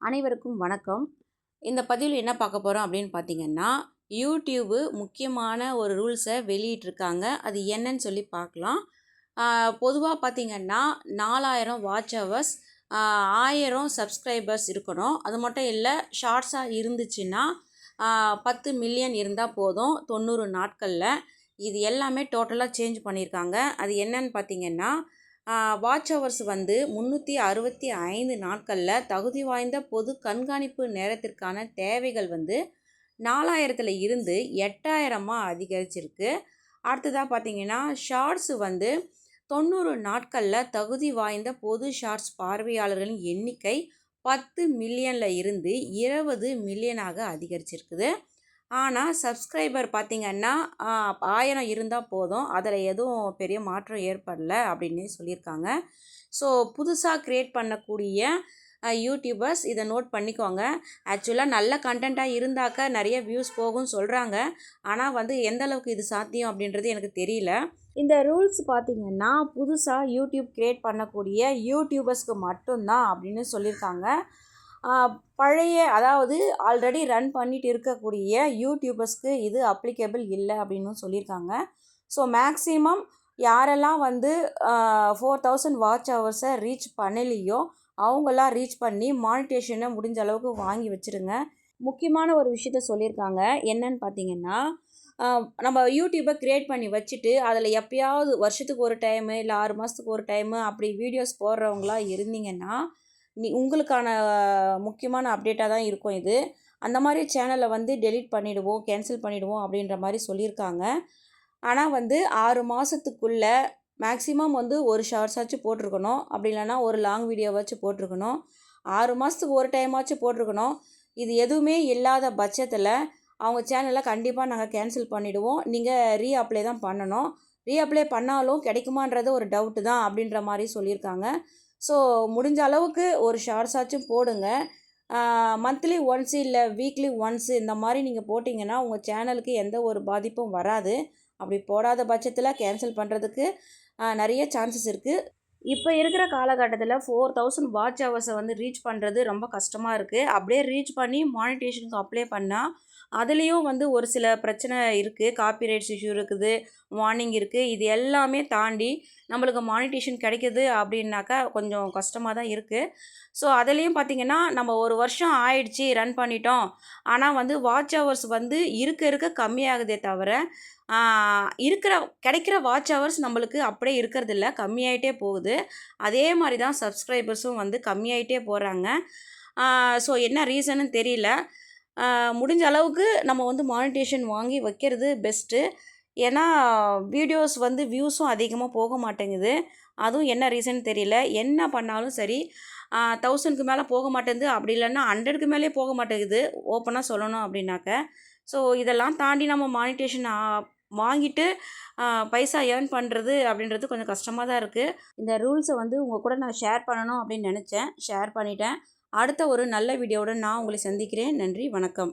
அனைவருக்கும் வணக்கம். இந்த பதிவில் என்ன பார்க்க போகிறோம் அப்படின்னு பார்த்தீங்கன்னா, யூடியூபு முக்கியமான ஒரு ரூல்ஸை வெளியிட்டிருக்காங்க. அது என்னன்னு சொல்லி பார்க்கலாம். பொதுவாக பார்த்தீங்கன்னா 4000 வாட்ச் ஹவர்ஸ், 1000 சப்ஸ்கிரைபர்ஸ் இருக்கணும். அது மட்டும் இல்லை, ஷார்ட்ஸாக இருந்துச்சுன்னா 10 மில்லியன் இருந்தால் போதும் 90 நாட்களில். இது எல்லாமே டோட்டலாக சேஞ்ச் பண்ணியிருக்காங்க. அது என்னன்னு பார்த்தீங்கன்னா, வாட்ச் ஹவர்ஸ் வந்து 365 நாட்களில் தகுதி வாய்ந்த பொது கண்காணிப்பு நேரத்திற்கான தேவைகள் வந்து 4000 இருந்து 8000 அதிகரிச்சிருக்கு. அடுத்ததாக பார்த்தீங்கன்னா, ஷார்ட்ஸு வந்து 90 நாட்களில் தகுதி வாய்ந்த பொது ஷார்ட்ஸ் பார்வையாளர்களின் எண்ணிக்கை 10 மில்லியனில் இருந்து 20 மில்லியனாக அதிகரிச்சிருக்குது. ஆனால் சப்ஸ்கிரைபர் பார்த்திங்கன்னா 1000 இருந்தால் போதும், அதில் எதுவும் பெரிய மாற்றம் ஏற்படல அப்படின்னே சொல்லியிருக்காங்க. ஸோ புதுசாக க்ரியேட் பண்ணக்கூடிய யூடியூபர்ஸ் இதை நோட் பண்ணிக்கோங்க. ஆக்சுவலாக நல்ல கண்டென்ட்டாக இருந்தாக்க நிறைய வியூஸ் போகும்னு சொல்கிறாங்க. ஆனால் வந்து எந்த அளவுக்கு இது சாத்தியம் அப்படின்றது எனக்கு தெரியல. இந்த ரூல்ஸ் பார்த்திங்கன்னா புதுசாக யூடியூப் க்ரியேட் பண்ணக்கூடிய யூடியூபர்ஸ்க்கு மட்டும்தான் அப்படின்னு சொல்லியிருக்காங்க. பழைய அதாவது ஆல்ரெடி ரன் பண்ணிட்டு இருக்கக்கூடிய யூடியூபர்ஸ்க்கு இது அப்ளிகேபிள் இல்லை அப்படின்னு சொல்லியிருக்காங்க. ஸோ மேக்ஸிமம் யாரெல்லாம் வந்து 4000 வாட்ச் ஹவர்ஸை ரீச் பண்ணலையோ அவங்களாம் ரீச் பண்ணி மானிட்டேஷனை முடிஞ்ச அளவுக்கு வாங்கி வச்சுருங்க. முக்கியமான ஒரு விஷயத்த சொல்லியிருக்காங்க. என்னன்னு பார்த்தீங்கன்னா, நம்ம யூடியூப்பை க்ரியேட் பண்ணி வச்சுட்டு அதில் எப்பயாவது வருஷத்துக்கு ஒரு டைமு இல்லை 6 மாதத்துக்கு ஒரு டைமு அப்படி வீடியோஸ் போடுறவங்களாம் இருந்தீங்கன்னா, உங்களுக்கான முக்கியமான அப்டேட்டாக தான் இருக்கும் இது. அந்த மாதிரி சேனலை வந்து டெலீட் பண்ணிவிடுவோம், கேன்சல் பண்ணிவிடுவோம் அப்படின்ற மாதிரி சொல்லியிருக்காங்க. ஆனால் வந்து 6 மாதத்துக்குள்ளே மேக்ஸிமம் வந்து ஒரு ஷார்ட்ஸாச்சும் போட்டிருக்கணும். அப்படி இல்லைனா ஒரு லாங் வீடியோவாச்சும் போட்டிருக்கணும். 6 மாதத்துக்கு ஒரு டைமாச்சும் போட்டிருக்கணும். இது எதுவுமே இல்லாத பட்சத்தில் அவங்க சேனலை கண்டிப்பாக நாங்கள் கேன்சல் பண்ணிவிடுவோம். நீங்கள் ரீஅப்ளை தான் பண்ணணும். ரீஅப்ளை பண்ணாலும் கிடைக்குமான்றது ஒரு டவுட்டு தான் அப்படின்ற மாதிரி சொல்லியிருக்காங்க. ஸோ முடிஞ்ச அளவுக்கு ஒரு ஷார்ட்ஸாச்சும் போடுங்க. மந்த்லி ஒன்ஸு இல்லை வீக்லி ஒன்ஸு இந்த மாதிரி நீங்கள் போட்டிங்கன்னா உங்கள் சேனலுக்கு எந்த ஒரு பாதிப்பும் வராது. அப்படி போடாத பட்சத்தில் கேன்சல் பண்ணுறதுக்கு நிறைய சான்சஸ் இருக்குது. இப்போ இருக்கிற காலகட்டத்தில் 4000 வாட்ச் ஹவர்ஸை வந்து ரீச் பண்ணுறது ரொம்ப கஷ்டமாக இருக்குது. அப்படியே ரீச் பண்ணி மானிட்டேஷனுக்கு அப்ளை பண்ணால் அதுலேயும் வந்து ஒரு சில பிரச்சனை இருக்குது. காப்பிரைட்ஸ் இஷ்யூ இருக்குது, வார்னிங் இருக்குது. இது எல்லாமே தாண்டி நம்மளுக்கு மானிட்டேஷன் கிடைக்கிது அப்படின்னாக்கா கொஞ்சம் கஷ்டமாக தான் இருக்குது. ஸோ அதுலேயும் பார்த்திங்கன்னா நம்ம ஒரு வருஷம் ஆயிடுச்சு ரன் பண்ணிட்டோம். ஆனால் வந்து வாட்ச் ஹவர்ஸ் வந்து இருக்க கம்மியாகுதே தவிர கிடைக்கிற வாட்ச் ஹவர்ஸ் நம்மளுக்கு அப்படியே இருக்கிறதில்ல, கம்மியாயிட்டே போகுது. அதே மாதிரி தான் சப்ஸ்கிரைபர்ஸும் வந்து கம்மியாயிட்டே போகிறாங்க. ஸோ என்ன ரீசன்னு தெரியல. முடிஞ்ச அளவுக்கு நம்ம வந்து மானிட்டேஷன் வாங்கி வைக்கிறது பெஸ்ட்டு. ஏன்னா வீடியோஸ் வந்து வியூஸும் அதிகமாக போக மாட்டேங்குது. அதுவும் என்ன ரீசன் தெரியல. என்ன பண்ணாலும் சரி 1000க்கு மேலே போக மாட்டேங்குது. அப்படி இல்லைன்னா 100க்கு மேலே போக மாட்டேங்குது, ஓப்பனாக சொல்லணும் அப்படின்னாக்க. ஸோ இதெல்லாம் தாண்டி நம்ம மானிட்டேஷன் வாங்கிட்டு பைசா ஏர்ன் பண்ணுறது அப்படின்றது கொஞ்சம் கஷ்டமாக தான் இருக்குது. இந்த ரூல்ஸை வந்து உங்கள் கூட நான் ஷேர் பண்ணணும் அப்படின்னு நினச்சேன். ஷேர் பண்ணிட்டேன். அடுத்த ஒரு நல்ல வீடியோவுடன் நான் உங்களை சந்திக்கிறேன். நன்றி, வணக்கம்.